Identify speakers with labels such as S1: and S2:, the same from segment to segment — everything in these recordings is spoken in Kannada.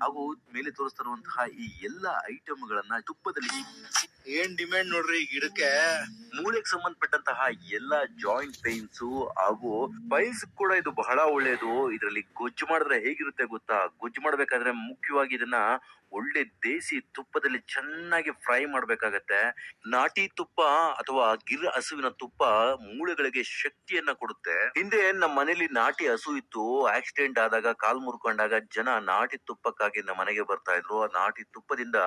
S1: ಹಾಗೂ ಮೇಲೆ ತೋರಿಸ್ತಿರುವಂತಹ ಈ ಎಲ್ಲಾ ಐಟಮ್ ಗಳನ್ನ ತುಪ್ಪದಲ್ಲಿ
S2: ಏನ್ ಡಿಮ್ಯಾಂಡ್ ನೋಡ್ರಿ ಈ ಗಿಡಕ್ಕೆ.
S1: ಮೂಳೆಗೆ ಸಂಬಂಧಪಟ್ಟಂತಹ ಎಲ್ಲಾ ಜಾಯಿಂಟ್ ಪೇನ್ಸ್ ಹಾಗೂ ಪೈಲ್ಸ್ ಕೂಡ ಇದು ಬಹಳ ಒಳ್ಳೆಯದು. ಇದರಲ್ಲಿ ಗೊಜ್ಜು ಮಾಡಿದ್ರೆ ಹೇಗಿರುತ್ತೆ ಗೊತ್ತಾ? ಗೊಜ್ಜು ಮಾಡ್ಬೇಕಾದ್ರೆ ಮುಖ್ಯವಾಗಿ ಇದನ್ನ ಒಳ್ಳೆ ದೇಸಿ ತುಪ್ಪದಲ್ಲಿ ಚೆನ್ನಾಗಿ ಫ್ರೈ ಮಾಡ್ಬೇಕಾಗತ್ತೆ. ನಾಟಿ ತುಪ್ಪ ಅಥವಾ ಗಿರ್ ಹಸುವಿನ ತುಪ್ಪ ಮೂಳೆಗಳಿಗೆ ಶಕ್ತಿಯನ್ನ ಕೊಡುತ್ತೆ. ಹಿಂದೆ ನಮ್ಮ ಮನೇಲಿ ನಾಟಿ ಹಸು ಇತ್ತು. ಆಕ್ಸಿಡೆಂಟ್ ಆದಾಗ ಕಾಲ್ ಮುರ್ಕೊಂಡಾಗ ಜನ ನಾಟಿ ತುಪ್ಪಕ್ಕಾಗಿ ನಮ್ಮ ಮನೆಗೆ ಬರ್ತಾ ಇದ್ರು. ಆ ನಾಟಿ ತುಪ್ಪದಿಂದ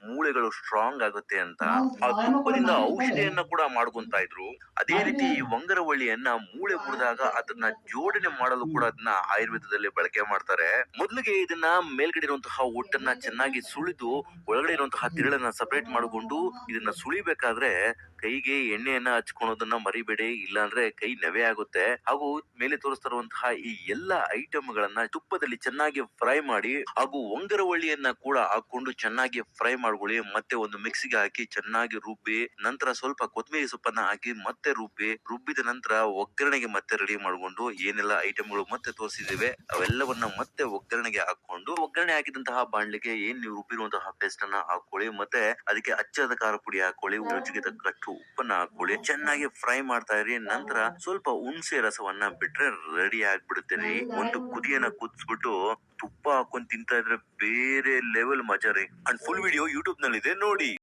S1: ಮೂಳೆಗಳು ಸ್ಟ್ರಾಂಗ್ ಆಗುತ್ತೆ ಅಂತ ಆ ತುಪ್ಪದಿಂದ ಔಷಧಿಯನ್ನ ಕೂಡ ಮಾಡ್ಕೊಂತಾ ಇದ್ರು. ಅದೇ ರೀತಿ ಈ ವಂಗರವಳ್ಳಿಯನ್ನ ಮೂಳೆ ಮುರಿದಾಗ ಅದನ್ನ ಜೋಡಣೆ ಮಾಡಲು ಕೂಡ ಅದನ್ನ ಆಯುರ್ವೇದದಲ್ಲಿ ಬಳಕೆ ಮಾಡ್ತಾರೆ. ಮೊದಲಿಗೆ ಇದನ್ನ ಮೇಲ್ಗಡೆ ಇರುವಂತಹ ಒಟ್ಟನ್ನ ಚೆನ್ನಾಗಿ ಸುಳಿದು ಒಳಗಡೆ ಇರುವಂತಹ ತಿರುಳನ್ನ ಸಪರೇಟ್ ಮಾಡಿಕೊಂಡು ಇದನ್ನ ಸುಳಿಬೇಕಾದ್ರೆ ಕೈಗೆ ಎಣ್ಣೆಯನ್ನ ಹಚ್ಕೊಳೋದನ್ನ ಮರಿಬೇಡಿ, ಇಲ್ಲಾಂದ್ರೆ ಕೈ ನೆವೆ ಆಗುತ್ತೆ. ಹಾಗೂ ಮೇಲೆ ತೋರಿಸ್ತಿರುವಂತಹ ಈ ಎಲ್ಲಾ ಐಟಮ್ ಗಳನ್ನ ತುಪ್ಪದಲ್ಲಿ ಚೆನ್ನಾಗಿ ಫ್ರೈ ಮಾಡಿ ಹಾಗೂ ವಂಗರವಳ್ಳಿಯನ್ನ ಕೂಡ ಹಾಕೊಂಡು ಚೆನ್ನಾಗಿ ಫ್ರೈ ಮಾಡ್ಕೊಳ್ಳಿ. ಮತ್ತೆ ಒಂದು ಮಿಕ್ಸಿಗೆ ಹಾಕಿ ಚೆನ್ನಾಗಿ ರುಬ್ಬಿ ನಂತರ ಸ್ವಲ್ಪ ಕೊತ್ತಂಬರಿ ಸೊಪ್ಪನ್ನ ಹಾಕಿ ಮತ್ತೆ ರುಬ್ಬಿದ ನಂತರ ಒಗ್ಗರಣೆಗೆ ಮತ್ತೆ ರೆಡಿ ಮಾಡ್ಕೊಂಡು ಏನೆಲ್ಲ ಐಟಮ್ಗಳು ಮತ್ತೆ ತೋರಿಸಿದಿವೆ ಅವೆಲ್ಲವನ್ನ ಮತ್ತೆ ಒಗ್ಗರಣೆಗೆ ಹಾಕೊಂಡು ಒಗ್ಗರಣೆ ಹಾಕಿದಂತಹ ಬಾಣ್ಲಿಗೆ ಏನ್ ನೀವು ರುಬ್ಬಿರುವಂತಹ ಪೇಸ್ಟ್ ಅನ್ನ ಹಾಕೊಳ್ಳಿ. ಮತ್ತೆ ಅದಕ್ಕೆ ಅಚ್ಚದ ಖಾರ ಪುಡಿ ಹಾಕೊಳ್ಳಿ, ರುಚಿಗೆ ತಕ್ಕಷ್ಟು ಉಪ್ಪನ್ನ ಹಾಕೊಳ್ಳಿ, ಚೆನ್ನಾಗಿ ಫ್ರೈ ಮಾಡ್ತಾ ಇರಿ. ನಂತರ ಸ್ವಲ್ಪ ಹುಣಸೆ ರಸವನ್ನ ಬಿಟ್ರೆ ರೆಡಿ ಆಗ್ಬಿಡುತ್ತೆ ರೀ. ಒಂದು ಕುದಿಯನ್ನ ಕುದಿಸ್ಬಿಟ್ಟು ತುಪ್ಪ ಹಾಕೊಂಡ್ ತಿಂತಾ ಇದ್ರೆ ಬೇರೆ ಲೆವೆಲ್ ಮಜಾ ರೀ. ಅಂಡ್ ಫುಲ್ ವಿಡಿಯೋ ಯೂಟ್ಯೂಬ್ ನಲ್ಲಿ ಇದೆ ನೋಡಿ.